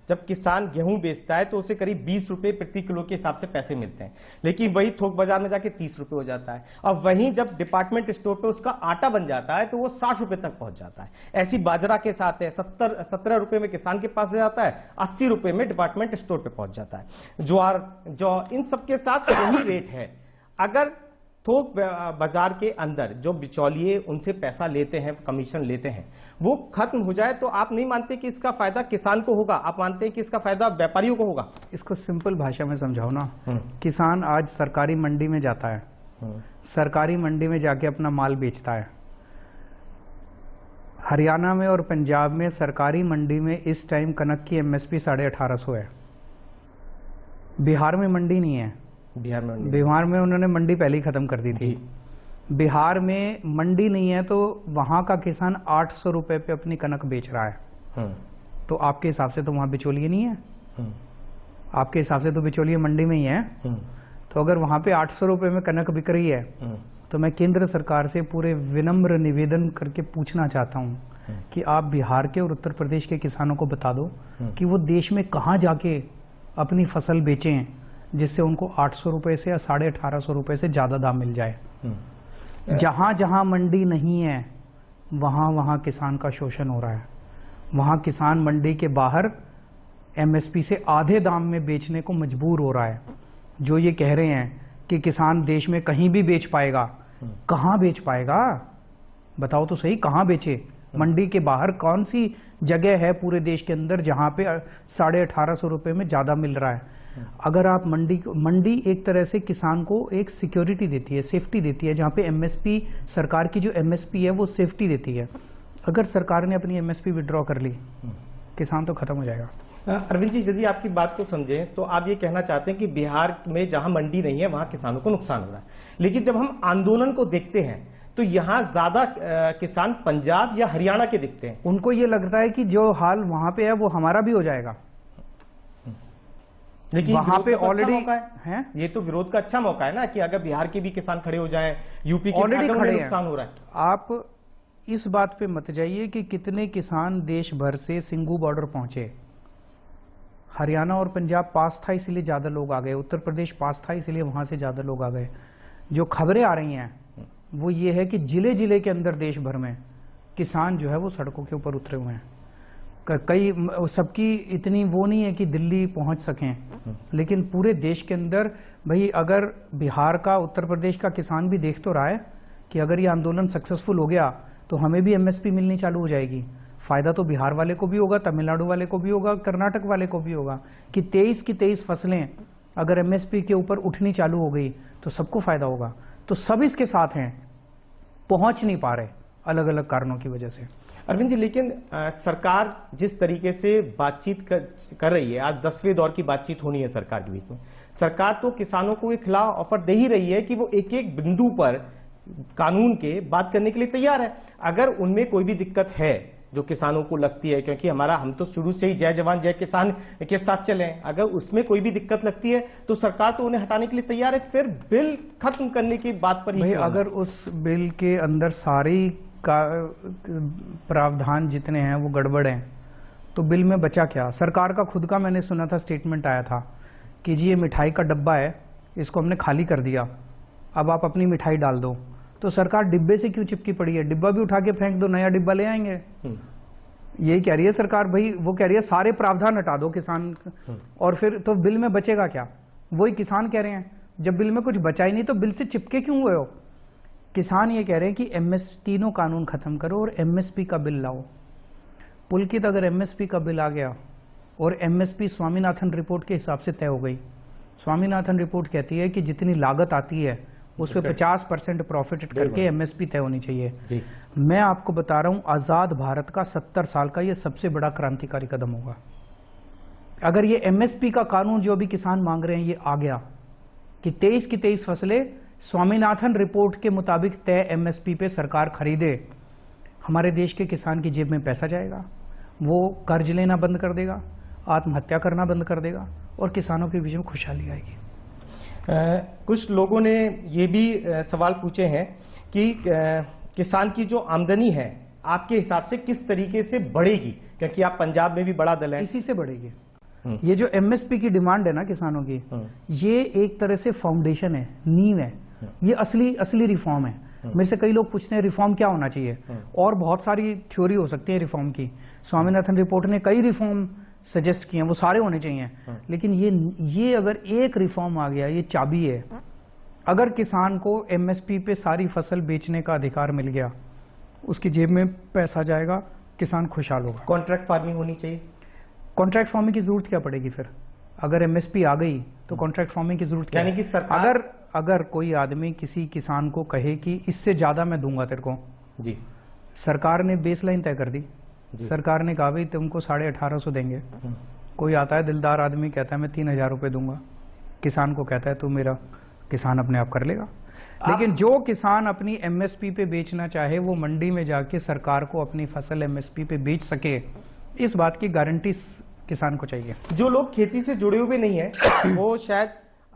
जब किसान गेहूं बेचता है तो उसे करीब 20 रुपए प्रति किलो के हिसाब से पैसे मिलते हैं, लेकिन वही थोक बाजार में जाके 30 रुपए हो जाता है। और वहीं जब डिपार्टमेंट स्टोर पे उसका आटा बन जाता है तो वो 60 रुपए तक पहुंच जाता है। ऐसी बाजरा के साथ है, 17 रुपए में किसान के पास जाता है, 80 रुपए में डिपार्टमेंट स्टोर पे पहुंच जाता है। ज्वार, जौ, इन सबके साथ वही रेट है। अगर थोक बाजार के अंदर जो बिचौलिए उनसे पैसा लेते हैं, कमीशन लेते हैं, वो खत्म हो जाए तो आप नहीं मानते कि इसका फायदा किसान को होगा, आप मानते हैं कि इसका फायदा व्यापारियों को होगा? इसको सिंपल भाषा में समझाओ ना। किसान आज सरकारी मंडी में जाता है, सरकारी मंडी में जाके अपना माल बेचता है। हरियाणा में और पंजाब में सरकारी मंडी में इस टाइम कनक की एमएसपी 1850 है। बिहार में मंडी नहीं है। बिहार में उन्होंने मंडी पहले ही खत्म कर दी थी। बिहार में मंडी नहीं है तो वहां का किसान 800 रुपए पे अपनी कनक बेच रहा है। तो आपके हिसाब से तो वहां बिचौलिए नहीं है, आपके हिसाब से तो बिचौलिए मंडी में ही है। तो अगर वहां पे 800 रुपए में कनक बिक रही है तो मैं केंद्र सरकार से पूरे विनम्र निवेदन करके पूछना चाहता हूं कि आप बिहार के और उत्तर प्रदेश के किसानों को बता दो कि वो देश में कहां जाके अपनी फसल बेचें जिससे उनको 800 रुपए से या 1850 रुपए से ज्यादा दाम मिल जाए। जहां जहां मंडी नहीं है वहां वहां किसान का शोषण हो रहा है। वहां किसान मंडी के बाहर एमएसपी से आधे दाम में बेचने को मजबूर हो रहा है। जो ये कह रहे हैं कि किसान देश में कहीं भी बेच पाएगा, कहां बेच पाएगा? बताओ तो सही, कहां बेचे? मंडी के बाहर कौन सी जगह है पूरे देश के अंदर जहां पे 1850 रुपए में ज्यादा मिल रहा है? अगर आप मंडी एक तरह से किसान को एक सिक्योरिटी देती है, सेफ्टी देती है, जहां पे एमएसपी, सरकार की जो एमएसपी है वो सेफ्टी देती है। अगर सरकार ने अपनी एमएसपी विड्रॉ कर ली, किसान तो खत्म हो जाएगा। अरविंद जी, यदि आपकी बात को समझें तो आप ये कहना चाहते हैं कि बिहार में जहां मंडी नहीं है वहां किसानों को नुकसान हो रहा है, लेकिन जब हम आंदोलन को देखते हैं तो यहाँ ज्यादा किसान पंजाब या हरियाणा के दिखते हैं। उनको ये लगता है कि जो हाल वहां पे है वो हमारा भी हो जाएगा, लेकिन वहां पे ऑलरेडी है। ये तो विरोध का अच्छा मौका है ना कि अगर बिहार के भी किसान खड़े हो जाएं, यूपी के ऑलरेडी खड़े नुकसान हो रहा है। आप इस बात पे मत जाइए कि कितने किसान देश भर से सिंगू बॉर्डर पहुंचे। हरियाणा और पंजाब पास था इसलिए ज्यादा लोग आ गए, उत्तर प्रदेश पास था इसलिए वहां से ज्यादा लोग आ गए। जो खबरें आ रही हैं वो ये है कि जिले जिले के अंदर देश भर में किसान जो है वो सड़कों के ऊपर उतरे हुए हैं। कई सबकी इतनी वो नहीं है कि दिल्ली पहुंच सकें, लेकिन पूरे देश के अंदर भाई अगर बिहार का, उत्तर प्रदेश का किसान भी देख तो रहा है कि अगर ये आंदोलन सक्सेसफुल हो गया तो हमें भी एमएसपी मिलनी चालू हो जाएगी। फायदा तो बिहार वाले को भी होगा, तमिलनाडु वाले को भी होगा, कर्नाटक वाले को भी होगा कि 23 की 23 फसलें अगर एमएसपी के ऊपर उठनी चालू हो गई तो सबको फायदा होगा। तो सब इसके साथ हैं, पहुंच नहीं पा रहे अलग अलग कारणों की वजह से। अरविंद जी, लेकिन सरकार जिस तरीके से बातचीत कर रही है, आज 10वें दौर की बातचीत होनी है सरकार के बीच में, सरकार तो किसानों को एक खिला ऑफर दे ही रही है कि वो एक एक बिंदु पर कानून के बात करने के लिए तैयार है। अगर उनमें कोई भी दिक्कत है जो किसानों को लगती है, क्योंकि हम तो शुरू से ही जय जवान जय किसान के साथ चले, अगर उसमें कोई भी दिक्कत लगती है तो सरकार तो उन्हें हटाने के लिए तैयार है। फिर बिल खत्म करने की बात पर ही अगर उस बिल के अंदर सारी का प्रावधान जितने हैं वो गड़बड़ हैं तो बिल में बचा क्या? सरकार का खुद का मैंने सुना था, स्टेटमेंट आया था कि जी ये मिठाई का डब्बा है, इसको हमने खाली कर दिया, अब आप अपनी मिठाई डाल दो। तो सरकार डिब्बे से क्यों चिपकी पड़ी है? डिब्बा भी उठा के फेंक दो, नया डिब्बा ले आएंगे। यही कह रही है सरकार भाई, वो कह रही है सारे प्रावधान हटा दो किसान, और फिर तो बिल में बचेगा क्या? वही किसान कह रहे हैं जब बिल में कुछ बचा ही नहीं तो बिल से चिपके क्यों हुए हो? किसान ये कह रहे हैं कि तीनों कानून खत्म करो और एमएसपी का बिल लाओ। पुलकित, अगर एमएसपी का बिल आ गया और एमएसपी स्वामीनाथन रिपोर्ट के हिसाब से तय हो गई, स्वामीनाथन रिपोर्ट कहती है कि जितनी लागत आती है उस पर 50% प्रॉफिट करके एमएसपी तय होनी चाहिए जी। मैं आपको बता रहा हूं, आजाद भारत का 70 साल का ये सबसे बड़ा क्रांतिकारी कदम होगा। अगर ये एमएसपी का कानून जो अभी किसान मांग रहे हैं ये आ गया कि 23 की 23 फसलें स्वामीनाथन रिपोर्ट के मुताबिक तय एमएसपी पे सरकार खरीदे, हमारे देश के किसान की जेब में पैसा जाएगा, वो कर्ज लेना बंद कर देगा, आत्महत्या करना बंद कर देगा और किसानों के बीच में खुशहाली आएगी। कुछ लोगों ने ये भी सवाल पूछे हैं कि किसान की जो आमदनी है आपके हिसाब से किस तरीके से बढ़ेगी, क्योंकि आप पंजाब में भी बड़ा दल है। इसी से बढ़ेगी। ये जो एमएसपी की डिमांड है ना किसानों की, ये एक तरह से फाउंडेशन है, नींव है, ये असली रिफॉर्म है। मेरे से कई लोग पूछते हैं रिफॉर्म क्या होना चाहिए, और बहुत सारी थ्योरी हो सकती है रिफॉर्म की। स्वामीनाथन रिपोर्ट ने कई रिफॉर्म सजेस्ट किए हैं, वो सारे होने चाहिए, लेकिन ये अगर एक रिफॉर्म आ गया, ये चाबी है। अगर किसान को एमएसपी पे सारी फसल बेचने का अधिकार मिल गया, उसकी जेब में पैसा जाएगा, किसान खुशहाल होगा। कॉन्ट्रैक्ट फार्मिंग होनी चाहिए। कॉन्ट्रैक्ट फार्मिंग की जरूरत क्या पड़ेगी फिर? अगर एमएसपी आ गई तो कॉन्ट्रैक्ट फार्मिंग की जरूरत क्या? यानी कि सरकार अगर कोई आदमी किसी किसान को कहे कि इससे ज्यादा मैं दूंगा तेरे को, जी, सरकार ने बेसलाइन तय कर दी, सरकार ने कहा भाई तुमको 1850 देंगे। कोई आता है दिलदार आदमी, कहता है मैं 3000 रुपए दूंगा, किसान को कहता है तू मेरा, किसान अपने आप कर लेगा। लेकिन जो किसान अपनी एमएसपी पे बेचना चाहे, वो मंडी में जाके सरकार को अपनी फसल एमएसपी पे बेच सके, इस बात की गारंटी किसान को चाहिए। जो लोग खेती से जुड़े हुए नहीं है वो शायद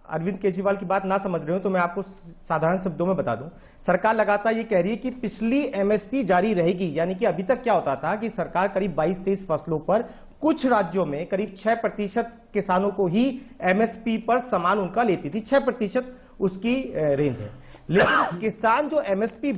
अरविंद केजरीवाल की बात ना समझ रहे हो, तो मैं आपको साधारण शब्दों में बता दूं। सरकार लगातार ये कह रही है कि पिछली एमएसपी जारी रहेगी, यानी कि अभी तक क्या होता था कि सरकार करीब 22-23 फसलों पर कुछ राज्यों में करीब 6% किसानों को ही एमएसपी पर सामान उनका लेती थी, 6% उसकी रेंज है। लेकिन किसान जो एमएसपी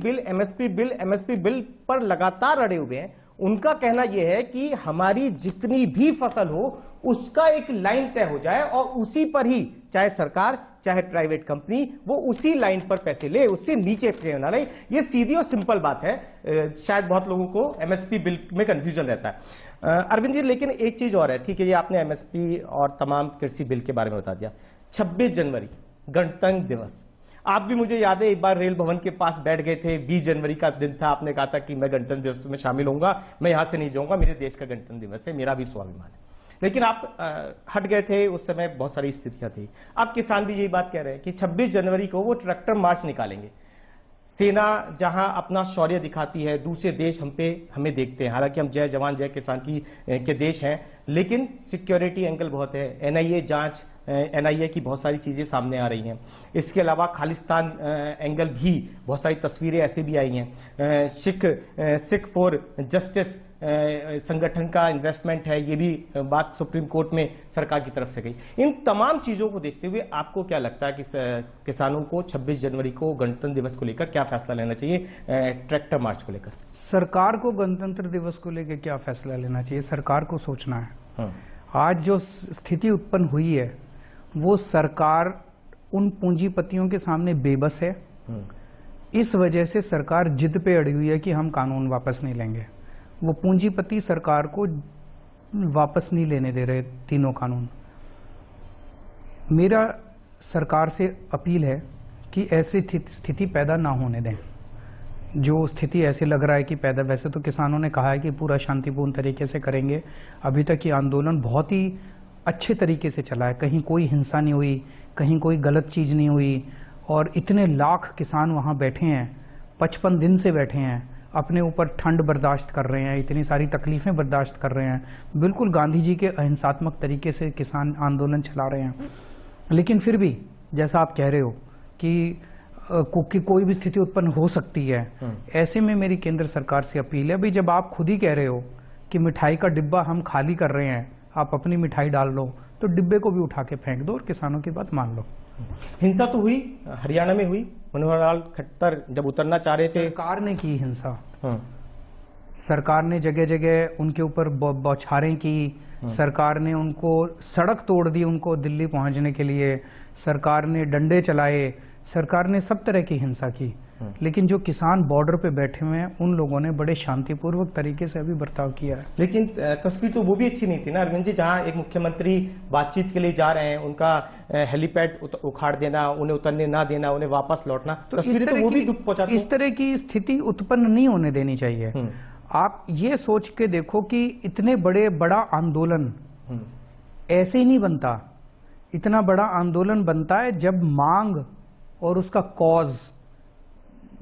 बिल पर लगातार अड़े हुए हैं, उनका कहना यह है कि हमारी जितनी भी फसल हो उसका एक लाइन तय हो जाए और उसी पर ही, चाहे सरकार चाहे प्राइवेट कंपनी, वो उसी लाइन पर पैसे ले, उससे नीचे पे ना ले। ये सीधी और सिंपल बात है। शायद बहुत लोगों को एमएसपी बिल में कंफ्यूजन रहता है। अरविंद जी, लेकिन एक चीज और है, ठीक है, ये आपने एमएसपी और तमाम कृषि बिल के बारे में बता दिया। 26 जनवरी गणतंत्र दिवस, आप भी, मुझे याद है एक बार रेल भवन के पास बैठ गए थे, 20 जनवरी का दिन था, आपने कहा था कि मैं गणतंत्र दिवस में शामिल होऊंगा, मैं यहां से नहीं जाऊंगा, मेरे देश का गणतंत्र दिवस है, मेरा भी स्वाभिमान है। लेकिन आप हट गए थे, उस समय बहुत सारी स्थितियां थी। अब किसान भी यही बात कह रहे हैं कि 26 जनवरी को वो ट्रैक्टर मार्च निकालेंगे। सेना जहां अपना शौर्य दिखाती है, दूसरे देश हमें देखते हैं। हालांकि हम जय जवान जय किसान के देश हैं, लेकिन सिक्योरिटी एंगल बहुत है, एनआईए जांच, एनआईए की बहुत सारी चीजें सामने आ रही हैं। इसके अलावा खालिस्तान एंगल भी, बहुत सारी तस्वीरें ऐसे भी आई हैं। सिख फॉर जस्टिस संगठन का इन्वेस्टमेंट है, ये भी बात सुप्रीम कोर्ट में सरकार की तरफ से गई। इन तमाम चीजों को देखते हुए आपको क्या लगता है कि किसानों को 26 जनवरी को गणतंत्र दिवस को लेकर क्या फैसला लेना चाहिए, ट्रैक्टर मार्च को लेकर? सरकार को गणतंत्र दिवस को लेकर क्या फैसला लेना चाहिए, सरकार को सोचना है। आज जो स्थिति उत्पन्न हुई है, वो सरकार उन पूंजीपतियों के सामने बेबस है। इस वजह से सरकार जिद पे अड़ी हुई है कि हम कानून वापस नहीं लेंगे। वो पूंजीपति सरकार को वापस नहीं लेने दे रहे तीनों कानून। मेरा सरकार से अपील है कि ऐसी स्थिति पैदा ना होने दें। जो स्थिति ऐसे लग रहा है कि पैदा, वैसे तो किसानों ने कहा है कि पूरा शांतिपूर्ण तरीके से करेंगे। अभी तक ये आंदोलन बहुत ही अच्छे तरीके से चला है, कहीं कोई हिंसा नहीं हुई, कहीं कोई गलत चीज नहीं हुई, और इतने लाख किसान वहां बैठे हैं, 55 दिन से बैठे हैं, अपने ऊपर ठंड बर्दाश्त कर रहे हैं, इतनी सारी तकलीफें बर्दाश्त कर रहे हैं, बिल्कुल गांधी जी के अहिंसात्मक तरीके से किसान आंदोलन चला रहे हैं। लेकिन फिर भी जैसा आप कह रहे हो कि कोई भी स्थिति उत्पन्न हो सकती है, ऐसे में मेरी केंद्र सरकार से अपील है, भाई जब आप खुद ही कह रहे हो कि मिठाई का डिब्बा हम खाली कर रहे हैं, आप अपनी मिठाई डाल लो, तो डिब्बे को भी उठा के फेंक दो और किसानों की बात मान लो। हिंसा तो हुई, हरियाणा में हुई, मनोहर लाल खट्टर जब उतरना चाह रहे थे, सरकार ने की हिंसा, सरकार ने जगह जगह उनके ऊपर बौछारें की, सरकार ने उनको सड़क तोड़ दी उनको दिल्ली पहुंचने के लिए, सरकार ने डंडे चलाए, सरकार ने सब तरह की हिंसा की। लेकिन जो किसान बॉर्डर पे बैठे हुए हैं, उन लोगों ने बड़े शांतिपूर्वक तरीके से अभी बर्ताव किया है। लेकिन तस्वीर तो वो भी अच्छी नहीं थी ना अरविंद जी, जहां एक मुख्यमंत्री बातचीत के लिए जा रहे हैं, उनका हेलीपैड उखाड़ देना, उन्हें उतरने ना देना, उन्हें वापस लौटना, तो तस्वीर तो वो भी दुख पहुंचाती। इस तरह की स्थिति उत्पन्न नहीं होने देनी चाहिए। आप ये सोच के देखो कि इतने बड़ा आंदोलन ऐसे ही नहीं बनता। इतना बड़ा आंदोलन बनता है जब मांग और उसका कॉज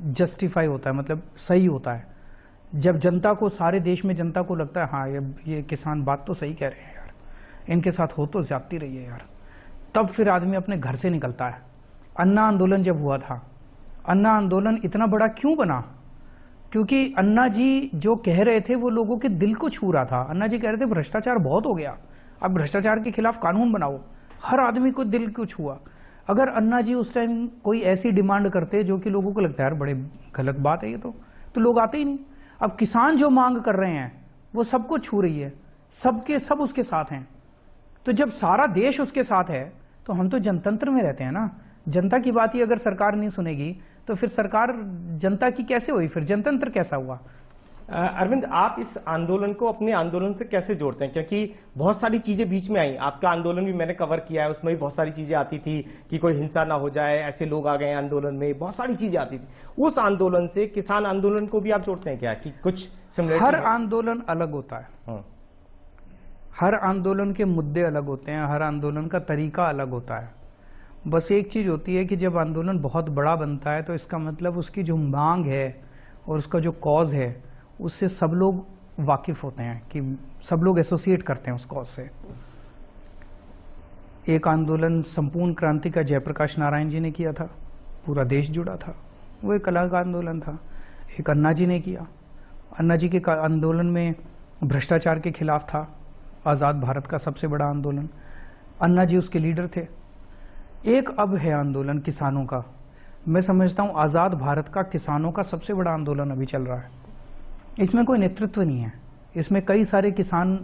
जस्टिफाई होता है, मतलब सही होता है। जब जनता को, सारे देश में जनता को लगता है हाँ ये किसान बात तो सही कह रहे हैं यार, इनके साथ हो तो ज्यादती रही है यार, तब फिर आदमी अपने घर से निकलता है। अन्ना आंदोलन जब हुआ था, अन्ना आंदोलन इतना बड़ा क्यों बना? क्योंकि अन्ना जी जो कह रहे थे वो लोगों के दिल को छू रहा था। अन्ना जी कह रहे थे भ्रष्टाचार बहुत हो गया, आप भ्रष्टाचार के खिलाफ कानून बनाओ। हर आदमी को दिल को छुआ। अगर अन्ना जी उस टाइम कोई ऐसी डिमांड करते जो कि लोगों को लगता है यार बड़े गलत बात है ये, तो लोग आते ही नहीं। अब किसान जो मांग कर रहे हैं वो सबको छू रही है, सबके सब उसके साथ हैं। तो जब सारा देश उसके साथ है तो हम तो जनतंत्र में रहते हैं ना। जनता की बात ही अगर सरकार नहीं सुनेगी तो फिर सरकार जनता की कैसे हुई, फिर जनतंत्र कैसा हुआ? अरविंद, आप इस आंदोलन को अपने आंदोलन से कैसे जोड़ते हैं? क्योंकि बहुत सारी चीजें बीच में आई। आपका आंदोलन भी मैंने कवर किया है, उसमें भी बहुत सारी चीजें आती थी कि कोई हिंसा ना हो जाए, ऐसे लोग आ गए आंदोलन में, बहुत सारी चीजें आती थी। उस आंदोलन से किसान आंदोलन को भी आप जोड़ते हैं क्या कि कुछ सिमिलरिटी? हर आंदोलन अलग होता है, हर आंदोलन के मुद्दे अलग होते हैं, हर आंदोलन का तरीका अलग होता है। बस एक चीज होती है कि जब आंदोलन बहुत बड़ा बनता है तो इसका मतलब उसकी जो मांग है और उसका जो कॉज है उससे सब लोग वाकिफ होते हैं, कि सब लोग एसोसिएट करते हैं उस कॉज से। एक आंदोलन संपूर्ण क्रांति का जयप्रकाश नारायण जी ने किया था, पूरा देश जुड़ा था, वो एक अलग आंदोलन था। एक अन्ना जी ने किया, अन्ना जी के आंदोलन में भ्रष्टाचार के खिलाफ था, आज़ाद भारत का सबसे बड़ा आंदोलन, अन्ना जी उसके लीडर थे। एक अब है आंदोलन किसानों का, मैं समझता हूँ आज़ाद भारत का किसानों का सबसे बड़ा आंदोलन अभी चल रहा है। इसमें कोई नेतृत्व नहीं है, इसमें कई सारे किसान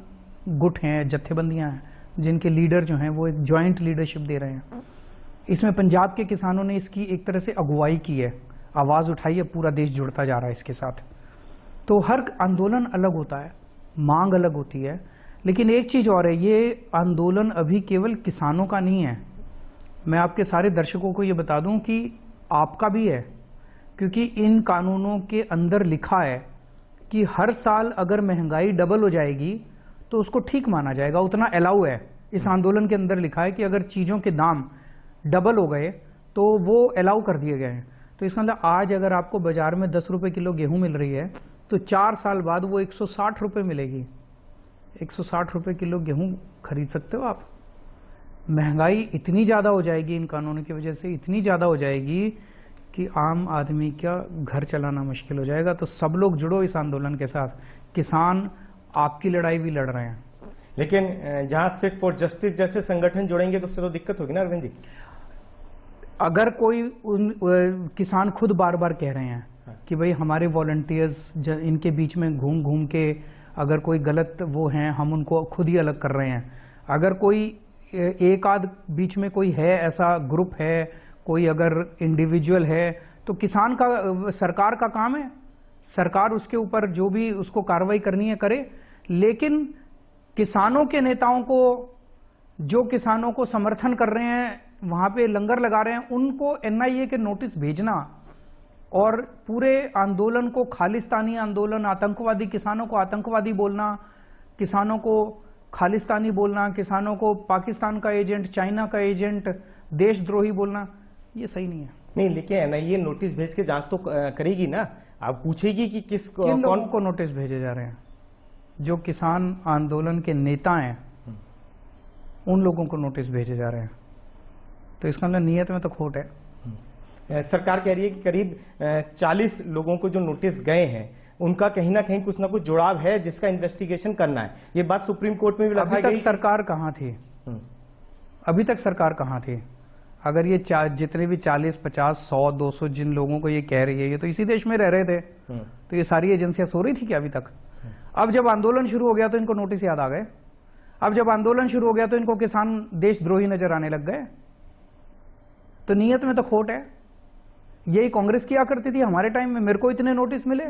गुट हैं, जत्थेबंदियां हैं, जिनके लीडर जो हैं वो एक जॉइंट लीडरशिप दे रहे हैं। इसमें पंजाब के किसानों ने इसकी एक तरह से अगुवाई की है, आवाज़ उठाई है, पूरा देश जुड़ता जा रहा है इसके साथ। तो हर आंदोलन अलग होता है, मांग अलग होती है। लेकिन एक चीज़ और है, ये आंदोलन अभी केवल किसानों का नहीं है। मैं आपके सारे दर्शकों को ये बता दूं कि आपका भी है, क्योंकि इन कानूनों के अंदर लिखा है कि हर साल अगर महंगाई डबल हो जाएगी तो उसको ठीक माना जाएगा, उतना अलाउ है। इस आंदोलन के अंदर लिखा है कि अगर चीज़ों के दाम डबल हो गए तो वो अलाउ कर दिए गए हैं। तो इसका मतलब आज अगर आपको बाजार में 10 रुपये किलो गेहूं मिल रही है तो 4 साल बाद वो 160 रुपये मिलेगी। 160 रुपये किलो गेहूं खरीद सकते हो आप। महंगाई इतनी ज़्यादा हो जाएगी इन कानूनों की वजह से, इतनी ज़्यादा हो जाएगी कि आम आदमी का घर चलाना मुश्किल हो जाएगा। तो सब लोग जुड़ो इस आंदोलन के साथ। किसान आपकी लड़ाई भी लड़ रहे हैं। लेकिन जहां सिख फॉर जस्टिस जैसे संगठन जुड़ेंगे तो उससे तो दिक्कत होगी ना अरविंद जी। अगर कोई किसान खुद बार बार कह रहे हैं कि भाई हमारे वॉलंटियर्स इनके बीच में घूम घूम के अगर कोई गलत वो हैं, हम उनको खुद ही अलग कर रहे हैं। अगर कोई एक आध बीच में कोई है, ऐसा ग्रुप है, कोई अगर इंडिविजुअल है, तो किसान का, सरकार का काम है, सरकार उसके ऊपर जो भी उसको कार्रवाई करनी है करे। लेकिन किसानों के नेताओं को, जो किसानों को समर्थन कर रहे हैं, वहां पे लंगर लगा रहे हैं, उनको एनआईए के नोटिस भेजना और पूरे आंदोलन को खालिस्तानी आंदोलन, आतंकवादी, किसानों को आतंकवादी बोलना, किसानों को खालिस्तानी बोलना, किसानों को पाकिस्तान का एजेंट, चाइना का एजेंट, देशद्रोही बोलना, ये सही नहीं है। नहीं, लेकिन एनआईए नोटिस भेज के जांच तो करेगी ना, आप पूछेगी कि किन लोगों को नोटिस भेजे जा रहे हैं। जो किसान आंदोलन के नेता हैं उन लोगों को नोटिस भेजे जा रहे हैं। तो इसका मतलब नीयत में तो खोट है। सरकार कह रही है कि करीब 40 लोगों को जो नोटिस गए हैं उनका कहीं ना कहीं कुछ ना कुछ जुड़ाव है जिसका इन्वेस्टिगेशन करना है। ये बात सुप्रीम कोर्ट में भी रखा गई। सरकार कहाँ थी? अभी तक सरकार कहाँ थी? अगर ये जितने भी 40, 50, 100, 200 जिन लोगों को ये कह रही है, ये तो इसी देश में रह रहे थे, तो ये सारी एजेंसियां सो रही थी क्या अभी तक? अब जब आंदोलन शुरू हो गया तो इनको नोटिस याद आ गए। अब जब आंदोलन शुरू हो गया तो इनको किसान देशद्रोही नजर आने लग गए। तो नीयत में तो खोट है। यही कांग्रेस किया करती थी हमारे टाइम में। मेरे को इतने नोटिस मिले,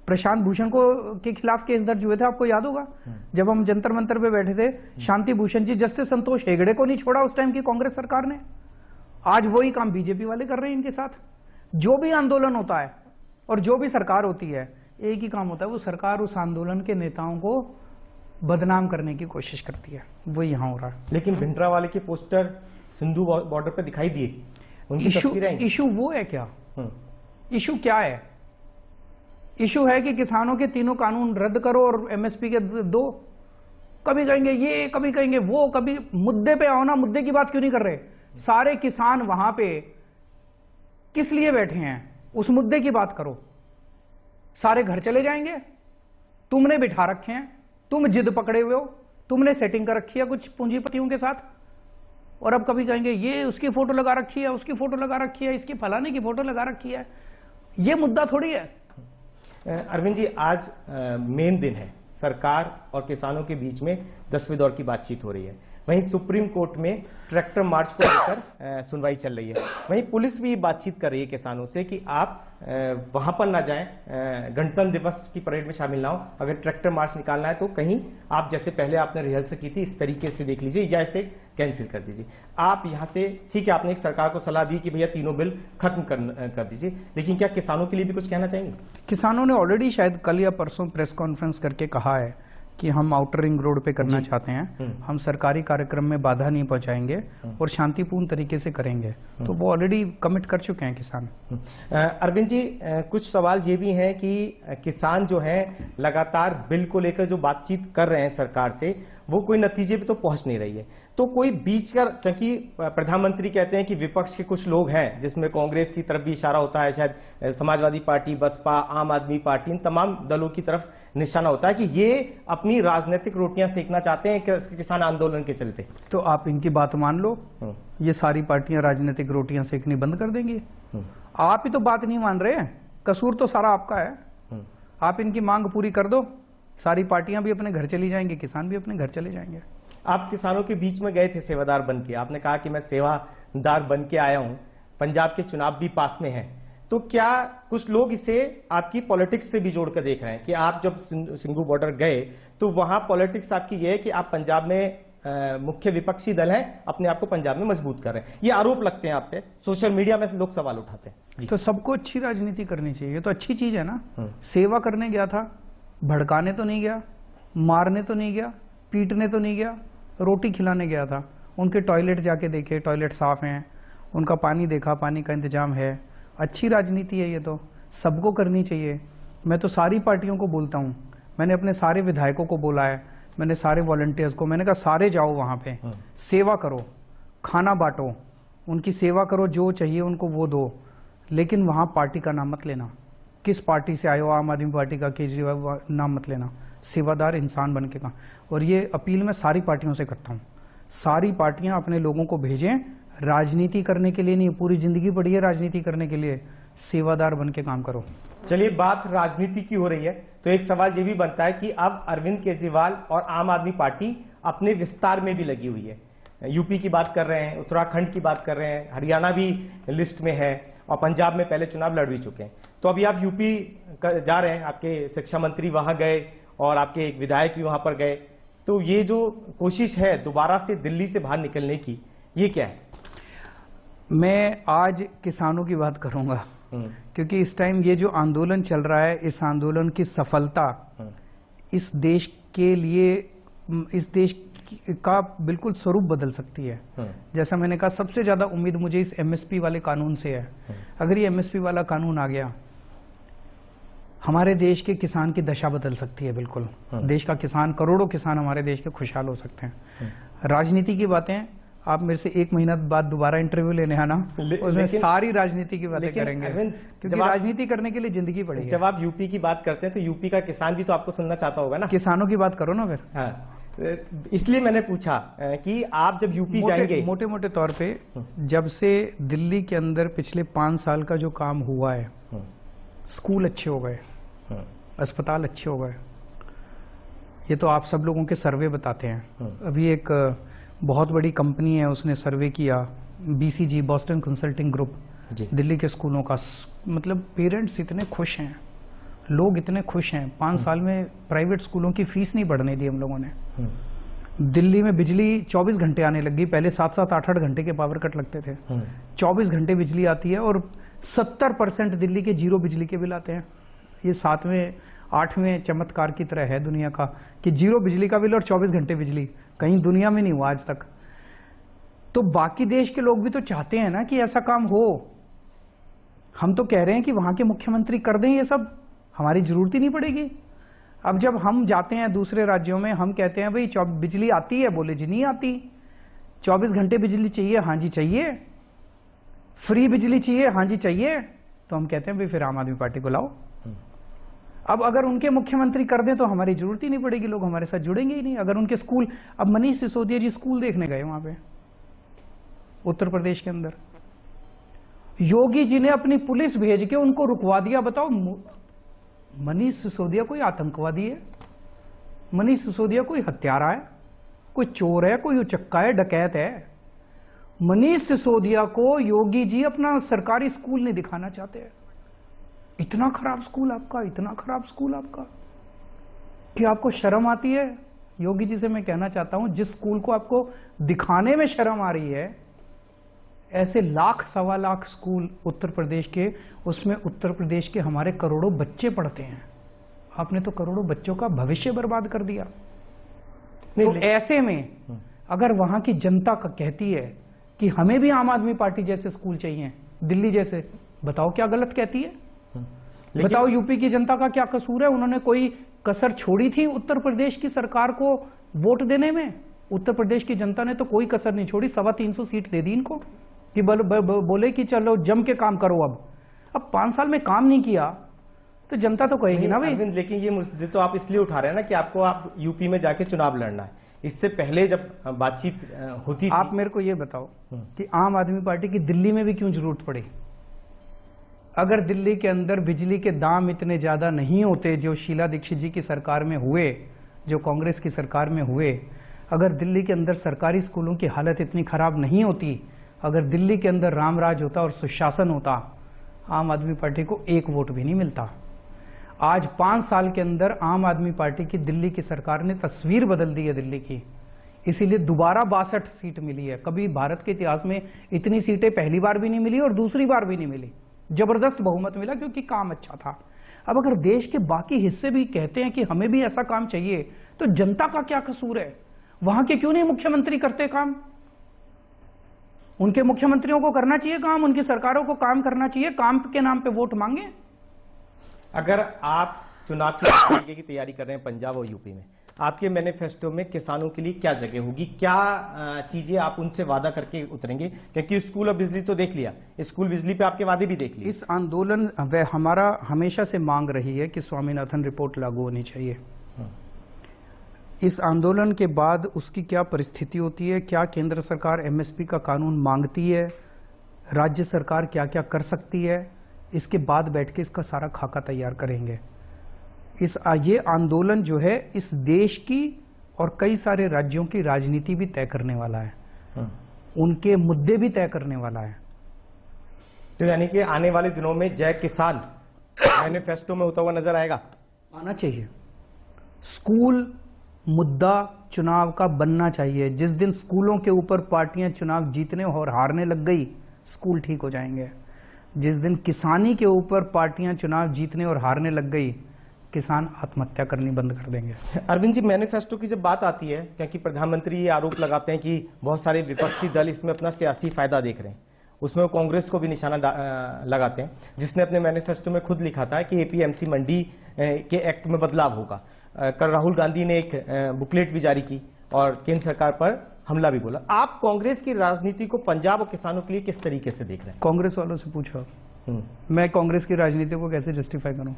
प्रशांत भूषण को के खिलाफ केस दर्ज हुए थे, आपको याद होगा, जब हम जंतर मंतर पे बैठे थे, शांति भूषण जी, जस्टिस संतोष हेगड़े को नहीं छोड़ा उस टाइम की कांग्रेस सरकार ने। आज वही काम बीजेपी वाले कर रहे हैं इनके साथ। जो भी आंदोलन होता है और जो भी सरकार होती है, एक ही काम होता है, वो सरकार उस आंदोलन के नेताओं को बदनाम करने की कोशिश करती है। वो यहाँ हो रहा है। लेकिन भिंडरावाले के पोस्टर सिंधु बॉर्डर पे दिखाई दिए, उनकी तस्वीरें। इशू वो है क्या? इशू क्या है? इशू है कि किसानों के तीनों कानून रद्द करो और एमएसपी के दो। कभी कहेंगे ये, कभी कहेंगे वो, कभी मुद्दे पे आओ ना। मुद्दे की बात क्यों नहीं कर रहे? सारे किसान वहां पे किस लिए बैठे हैं? उस मुद्दे की बात करो। सारे घर चले जाएंगे, तुमने बिठा रखे हैं, तुम जिद पकड़े हुए हो, तुमने सेटिंग कर रखी है कुछ पूंजीपतियों के साथ, और अब कभी कहेंगे ये उसकी फोटो लगा रखी है, उसकी फोटो लगा रखी है, इसकी फलाने की फोटो लगा रखी है। ये मुद्दा थोड़ी है। अरविंद जी, आज मेन दिन है, सरकार और किसानों के बीच में 10वें दौर की बातचीत हो रही है। वहीं सुप्रीम कोर्ट में ट्रैक्टर मार्च को लेकर सुनवाई चल रही है। वहीं पुलिस भी बातचीत कर रही है किसानों से कि आप वहां पर ना जाएं, गणतंत्र दिवस की परेड में शामिल ना हो। अगर ट्रैक्टर मार्च निकालना है तो कहीं आप जैसे पहले आपने रिहर्सल की थी इस तरीके से देख लीजिए, या इसे कैंसिल कर दीजिए। आप यहां से, ठीक है, आपने एक सरकार को सलाह दी कि भैया तीनों बिल खत्म कर दीजिए, लेकिन क्या किसानों के लिए भी कुछ कहना चाहेंगे? किसानों ने ऑलरेडी शायद कल या परसों प्रेस कॉन्फ्रेंस करके कहा है कि हम आउटर रिंग रोड पे करना चाहते हैं, हम सरकारी कार्यक्रम में बाधा नहीं पहुंचाएंगे और शांतिपूर्ण तरीके से करेंगे। तो वो ऑलरेडी कमिट कर चुके हैं किसान। अरविंद जी, कुछ सवाल ये भी हैं कि किसान जो हैं लगातार बिल को लेकर जो बातचीत कर रहे हैं सरकार से, वो कोई नतीजे पे तो पहुंच नहीं रही है। तो कोई बीच का, क्योंकि प्रधानमंत्री कहते हैं कि विपक्ष के कुछ लोग हैं, जिसमें कांग्रेस की तरफ भी इशारा होता है, शायद समाजवादी पार्टी, बसपा, आम आदमी पार्टी, इन तमाम दलों की तरफ निशाना होता है कि ये अपनी राजनीतिक रोटियां सेकना चाहते हैं किसान आंदोलन के चलते। तो आप इनकी बात मान लो, ये सारी पार्टियां राजनीतिक रोटियां सेकनी बंद कर देंगी। आप ही तो बात नहीं मान रहे, कसूर तो सारा आपका है। आप इनकी मांग पूरी कर दो, सारी पार्टियां भी अपने घर चली जाएंगी, किसान भी अपने घर चले जाएंगे। आप किसानों के बीच में गए थे सेवादार बन के, आपने कहा कि मैं सेवादार बन के आया हूं, पंजाब के चुनाव भी पास में हैं, तो क्या कुछ लोग इसे आपकी पॉलिटिक्स से भी जोड़कर देख रहे हैं कि आप जब सिंघू बॉर्डर गए तो वहां पॉलिटिक्स आपकी ये है कि आप पंजाब में मुख्य विपक्षी दल है, अपने आप को पंजाब में मजबूत कर रहे हैं, ये आरोप लगते हैं आप पे, सोशल मीडिया में लोग सवाल उठाते हैं। तो सबको अच्छी राजनीति करनी चाहिए, ये तो अच्छी चीज है ना। सेवा करने गया था, भड़काने तो नहीं गया, मारने तो नहीं गया, पीटने तो नहीं गया, रोटी खिलाने गया था। उनके टॉयलेट जाके देखे, टॉयलेट साफ हैं, उनका पानी देखा, पानी का इंतजाम है। अच्छी राजनीति है, ये तो सबको करनी चाहिए। मैं तो सारी पार्टियों को बोलता हूँ, मैंने अपने सारे विधायकों को बोला है, मैंने सारे वॉलंटियर्स को, मैंने कहा सारे जाओ वहाँ पे, सेवा करो, खाना बांटो, उनकी सेवा करो, जो चाहिए उनको वो दो, लेकिन वहाँ पार्टी का नाम मत लेना। किस पार्टी से आए हो, आम आदमी पार्टी का, केजरीवाल, नाम मत लेना। सेवादार इंसान बन के काम। और ये अपील मैं सारी पार्टियों से करता हूँ, सारी पार्टियां अपने लोगों को भेजें, राजनीति करने के लिए नहीं, पूरी जिंदगी पड़ी है राजनीति करने के लिए, सेवादार बन के काम करो। चलिए, बात राजनीति की हो रही है तो एक सवाल ये भी बनता है कि अब अरविंद केजरीवाल और आम आदमी पार्टी अपने विस्तार में भी लगी हुई है। यूपी की बात कर रहे हैं, उत्तराखंड की बात कर रहे हैं, हरियाणा भी लिस्ट में है और पंजाब में पहले चुनाव लड़ भी चुके हैं। तो अभी आप यूपी जा रहे हैं, आपके शिक्षा मंत्री वहां गए और आपके एक विधायक भी वहां पर गए, तो ये जो कोशिश है दोबारा से दिल्ली से बाहर निकलने की, ये क्या है? मैं आज किसानों की बात करूंगा, क्योंकि इस टाइम ये जो आंदोलन चल रहा है, इस आंदोलन की सफलता इस देश के लिए, इस देश का बिल्कुल स्वरूप बदल सकती है। जैसा मैंने कहा, सबसे ज्यादा उम्मीद मुझे इस एमएसपी वाले कानून से है। अगर ये एमएसपी वाला कानून आ गया, हमारे देश के किसान की दशा बदल सकती है। बिल्कुल देश का किसान, करोड़ों किसान हमारे देश के खुशहाल हो सकते हैं। राजनीति की बातें आप मेरे से 1 महीना बाद दोबारा इंटरव्यू लेने आना, उसमें सारी राजनीति की बातें करेंगे, क्योंकि राजनीति करने के लिए जिंदगी पड़ेगी। जब आप यूपी की बात करते हैं तो यूपी का किसान भी तो आपको सुनना चाहता होगा ना। किसानों की बात करो ना फिर। हाँ, इसलिए मैंने पूछा कि आप जब यूपी जाएंगे, मोटे मोटे तौर पे जब से दिल्ली के अंदर पिछले 5 साल का जो काम हुआ है, स्कूल अच्छे हो गए, अस्पताल अच्छे हो गए, ये तो आप सब लोगों के सर्वे बताते हैं। अभी एक बहुत बड़ी कंपनी है, उसने सर्वे किया, BCG, Boston consulting group, Delhi के स्कूलों का, मतलब पेरेंट्स इतने खुश हैं, लोग इतने खुश हैं। 5 साल में प्राइवेट स्कूलों की फीस नहीं बढ़ने दी हम लोगों ने। दिल्ली में बिजली 24 घंटे आने लगी, पहले 7-7, 8-8 घंटे के पावर कट लगते थे, 24 घंटे बिजली आती है और 70% दिल्ली के जीरो बिजली के बिल आते हैं। ये 7वें 8वें चमत्कार की तरह है दुनिया का कि जीरो बिजली का बिल और 24 घंटे बिजली, कहीं दुनिया में नहीं हुआ आज तक। तो बाकी देश के लोग भी तो चाहते हैं ना कि ऐसा काम हो। हम तो कह रहे हैं कि वहां के मुख्यमंत्री कर दें ये सब, हमारी जरूरत ही नहीं पड़ेगी। अब जब हम जाते हैं दूसरे राज्यों में, हम कहते हैं भाई बिजली आती है, बोले जी नहीं आती। 24 घंटे बिजली चाहिए, हाँ जी चाहिए। फ्री बिजली चाहिए, हाँ जी चाहिए। तो हम कहते हैं भाई फिर आम आदमी पार्टी को लाओ। अब अगर उनके मुख्यमंत्री कर दें तो हमारी जरूरत ही नहीं पड़ेगी, लोग हमारे साथ जुड़ेंगे ही नहीं। अगर उनके स्कूल, अब मनीष सिसोदिया जी स्कूल देखने गए वहां पे उत्तर प्रदेश के अंदर, योगी जी ने अपनी पुलिस भेज के उनको रुकवा दिया। बताओ, मनीष सिसोदिया कोई आतंकवादी है? मनीष सिसोदिया कोई हत्यारा है, कोई चोर है, कोई उचक्का है, डकैत है? मनीष सिसोदिया को योगी जी अपना सरकारी स्कूल नहीं दिखाना चाहते हैं। इतना खराब स्कूल आपका, इतना खराब स्कूल आपका कि आपको शर्म आती है? योगी जी से मैं कहना चाहता हूं, जिस स्कूल को आपको दिखाने में शर्म आ रही है, ऐसे लाख सवा लाख स्कूल उत्तर प्रदेश के, उसमें उत्तर प्रदेश के हमारे करोड़ों बच्चे पढ़ते हैं। आपने तो करोड़ों बच्चों का भविष्य बर्बाद कर दिया। तो ऐसे में अगर वहां की जनता का कहती है कि हमें भी आम आदमी पार्टी जैसे स्कूल चाहिए, दिल्ली जैसे, बताओ क्या गलत कहती है? बताओ यूपी की जनता का क्या कसूर है? उन्होंने कोई कसर छोड़ी थी उत्तर प्रदेश की सरकार को वोट देने में? उत्तर प्रदेश की जनता ने तो कोई कसर नहीं छोड़ी, 325 सीट दे दी इनको कि बोले कि चलो जम के काम करो। अब 5 साल में काम नहीं किया तो जनता तो कहेगी ना भाई। लेकिन ये मुद्दे तो आप इसलिए उठा रहे हैं ना कि आप यूपी में जाके चुनाव लड़ना है। इससे पहले जब बातचीत होती थी, आप मेरे को ये बताओ कि आम आदमी पार्टी की दिल्ली में भी क्यों जरूरत पड़ी? अगर दिल्ली के अंदर बिजली के दाम इतने ज्यादा नहीं होते जो शीला दीक्षित जी की सरकार में हुए, जो कांग्रेस की सरकार में हुए, अगर दिल्ली के अंदर सरकारी स्कूलों की हालत इतनी खराब नहीं होती, अगर दिल्ली के अंदर रामराज होता और सुशासन होता, आम आदमी पार्टी को 1 वोट भी नहीं मिलता। आज 5 साल के अंदर आम आदमी पार्टी की दिल्ली की सरकार ने तस्वीर बदल दी है दिल्ली की, इसीलिए दोबारा 62 सीट मिली है। कभी भारत के इतिहास में इतनी सीटें पहली बार भी नहीं मिली और दूसरी बार भी नहीं मिली। जबरदस्त बहुमत मिला क्योंकि काम अच्छा था। अब अगर देश के बाकी हिस्से भी कहते हैं कि हमें भी ऐसा काम चाहिए, तो जनता का क्या कसूर है? वहां के क्यों नहीं मुख्यमंत्री करते काम? उनके मुख्यमंत्रियों को करना चाहिए काम, उनकी सरकारों को काम करना चाहिए, काम के नाम पे वोट मांगे। अगर आप चुनाव की तैयारी कर रहे हैं पंजाब और यूपी में, आपके मैनिफेस्टो में किसानों के लिए क्या जगह होगी? क्या चीजें आप उनसे वादा करके उतरेंगे? क्योंकि स्कूल और बिजली तो देख लिया, स्कूल बिजली पे आपके वादे भी देख लिए। इस आंदोलन वह हमारा हमेशा से मांग रही है कि स्वामीनाथन रिपोर्ट लागू होनी चाहिए। इस आंदोलन के बाद उसकी क्या परिस्थिति होती है, क्या केंद्र सरकार एमएसपी का कानून मांगती है, राज्य सरकार क्या क्या कर सकती है, इसके बाद बैठ के इसका सारा खाका तैयार करेंगे। ये आंदोलन जो है इस देश की और कई सारे राज्यों की राजनीति भी तय करने वाला है, उनके मुद्दे भी तय करने वाला है। तो यानी कि आने वाले दिनों में जय किसान मैनिफेस्टो में होता हुआ नजर आएगा? आना चाहिए। स्कूल मुद्दा चुनाव का बनना चाहिए। जिस दिन स्कूलों के ऊपर पार्टियां चुनाव जीतने और हारने लग गई, स्कूल ठीक हो जाएंगे। जिस दिन किसानी के ऊपर पार्टियां चुनाव जीतने और हारने लग गई, किसान आत्महत्या करनी बंद कर देंगे। अरविंद जी, मैनिफेस्टो की जब बात आती है, क्योंकि प्रधानमंत्री ये आरोप लगाते हैं कि बहुत सारे विपक्षी दल इसमें अपना सियासी फायदा देख रहे हैं, उसमें वो कांग्रेस को भी निशाना लगाते हैं, जिसने अपने मैनिफेस्टो में खुद लिखा था कि एपीएमसी मंडी के एक्ट में बदलाव होगा। कल राहुल गांधी ने एक बुकलेट भी जारी की और केंद्र सरकार पर हमला भी बोला। आप कांग्रेस की राजनीति को पंजाब और किसानों के लिए किस तरीके से देख रहे हैं? कांग्रेस वालों से पूछो। मैं कांग्रेस की राजनीति को कैसे जस्टिफाई करूं?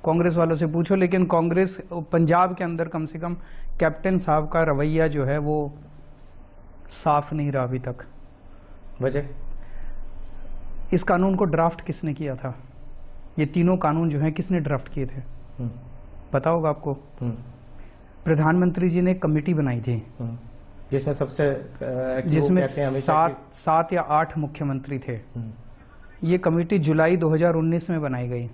कांग्रेस वालों से पूछो। लेकिन कांग्रेस पंजाब के अंदर कम से कम कैप्टन साहब का रवैया जो है वो साफ नहीं रहा अभी तक। वजह? इस कानून को ड्राफ्ट किसने किया था? ये तीनों कानून जो है किसने ड्राफ्ट किए थे? पता होगा आपको। प्रधानमंत्री जी ने कमेटी बनाई थी जिसमें जिसमें 7 या 8 मुख्यमंत्री थे। ये कमेटी जुलाई 2019 में बनाई गई।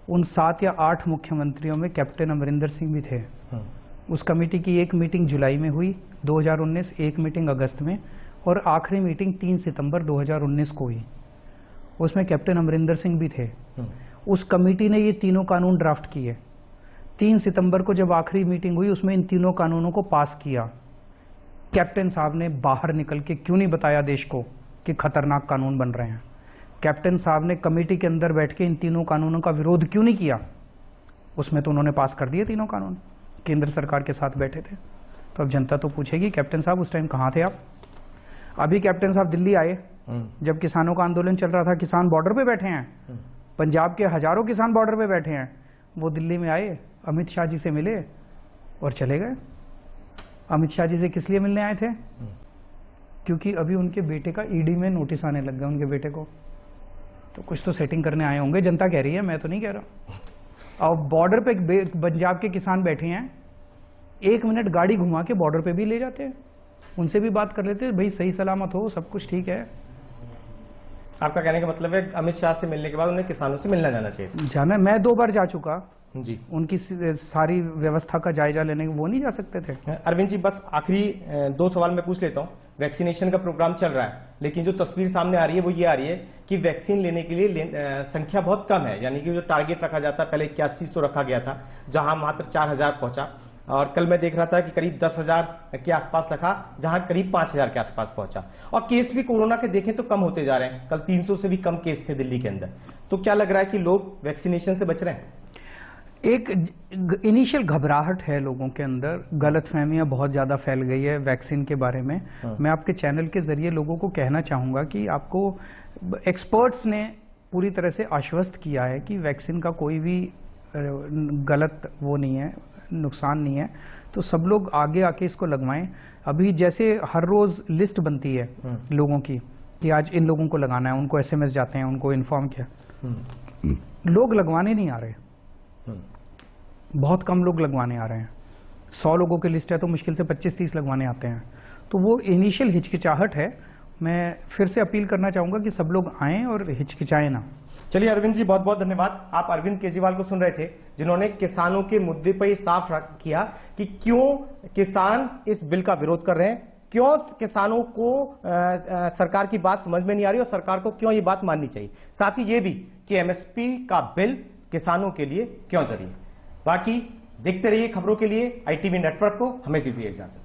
उन 7 या 8 मुख्यमंत्रियों में कैप्टन अमरिंदर सिंह भी थे। उस कमेटी की एक मीटिंग जुलाई में हुई 2019, एक मीटिंग अगस्त में, और आखिरी मीटिंग 3 सितंबर 2019 को हुई। उसमें कैप्टन अमरिंदर सिंह भी थे। उस कमेटी ने ये तीनों कानून ड्राफ्ट किए। 3 सितंबर को जब आखिरी मीटिंग हुई, उसमें इन तीनों कानूनों को पास किया। कैप्टन साहब ने बाहर निकल के क्यों नहीं बताया देश को कि खतरनाक कानून बन रहे हैं? कैप्टन साहब ने कमेटी के अंदर बैठ के इन तीनों कानूनों का विरोध क्यों नहीं किया? उसमें तो उन्होंने पास कर दिए तीनों कानून, केंद्र सरकार के साथ बैठे थे। तो अब जनता तो पूछेगी कैप्टन साहब उस टाइम कहाँ थे आप? अभी कैप्टन साहब दिल्ली आए जब किसानों का आंदोलन चल रहा था। किसान बॉर्डर पे बैठे हैं, पंजाब के हजारों किसान बॉर्डर पे बैठे हैं। वो दिल्ली में आए, अमित शाह जी से मिले और चले गए। अमित शाह जी से किस लिए मिलने आए थे? क्योंकि अभी उनके बेटे का ईडी में नोटिस आने लग गया, उनके बेटे को। तो कुछ तो सेटिंग करने आए होंगे, जनता कह रही है, मैं तो नहीं कह रहा। और बॉर्डर पे पंजाब के किसान बैठे हैं, 1 मिनट गाड़ी घुमा के बॉर्डर पे भी ले जाते हैं, उनसे भी बात कर लेते हैं, भाई सही सलामत हो, सब कुछ ठीक है। आपका कहने का मतलब है अमित शाह से मिलने के बाद उन्हें किसानों से मिलना जाना चाहिए। जाना, मैं 2 बार जा चुका जी, उनकी सारी व्यवस्था का जायजा लेने, वो नहीं जा सकते थे। अरविंद जी, बस आखिरी 2 सवाल मैं पूछ लेता हूं। वैक्सीनेशन का प्रोग्राम चल रहा है, लेकिन जो तस्वीर सामने आ रही है वो ये आ रही है कि वैक्सीन लेने के लिए संख्या बहुत कम है, यानी कि जो टारगेट रखा जाता है, पहले 8100 रखा गया था, जहां मात्र 4000 पहुंचा। और कल मैं देख रहा था कि करीब 10,000 के आसपास रखा, जहां करीब 5,000 के आसपास पहुंचा। और केस भी कोरोना के देखें तो कम होते जा रहे हैं, कल 300 से भी कम केस थे दिल्ली के अंदर। तो क्या लग रहा है कि लोग वैक्सीनेशन से बच रहे हैं? एक इनिशियल घबराहट है लोगों के अंदर, गलतफहमियां बहुत ज्यादा फैल गई है वैक्सीन के बारे में। मैं आपके चैनल के जरिए लोगों को कहना चाहूंगा कि आपको एक्सपर्ट्स ने पूरी तरह से आश्वस्त किया है कि वैक्सीन का कोई भी गलत वो नहीं है, नुकसान नहीं है। तो सब लोग आगे आके इसको लगवाएं। अभी जैसे हर रोज लिस्ट बनती है लोगों की कि आज इन लोगों को लगाना है, उनको SMS जाते हैं, उनको इन्फॉर्म किया, लोग लगवाने नहीं आ रहे, बहुत कम लोग लगवाने आ रहे हैं। 100 लोगों की लिस्ट है तो मुश्किल से 25-30 लगवाने आते हैं। तो वो इनिशियल हिचकिचाहट है। मैं फिर से अपील करना चाहूंगा कि सब लोग आएं और हिचकिचाएं ना। चलिए अरविंद जी, बहुत बहुत धन्यवाद। आप अरविंद केजरीवाल को सुन रहे थे, जिन्होंने किसानों के मुद्दे पर साफ किया कि क्यों किसान इस बिल का विरोध कर रहे हैं, क्यों किसानों को सरकार की बात समझ में नहीं आ रही और सरकार को क्यों ये बात माननी चाहिए। साथ ही ये भी कि MSP का बिल किसानों के लिए क्यों जरूरी है। बाकी देखते रहिए खबरों के लिए ITV नेटवर्क को। हमें दीजिए इजाजत।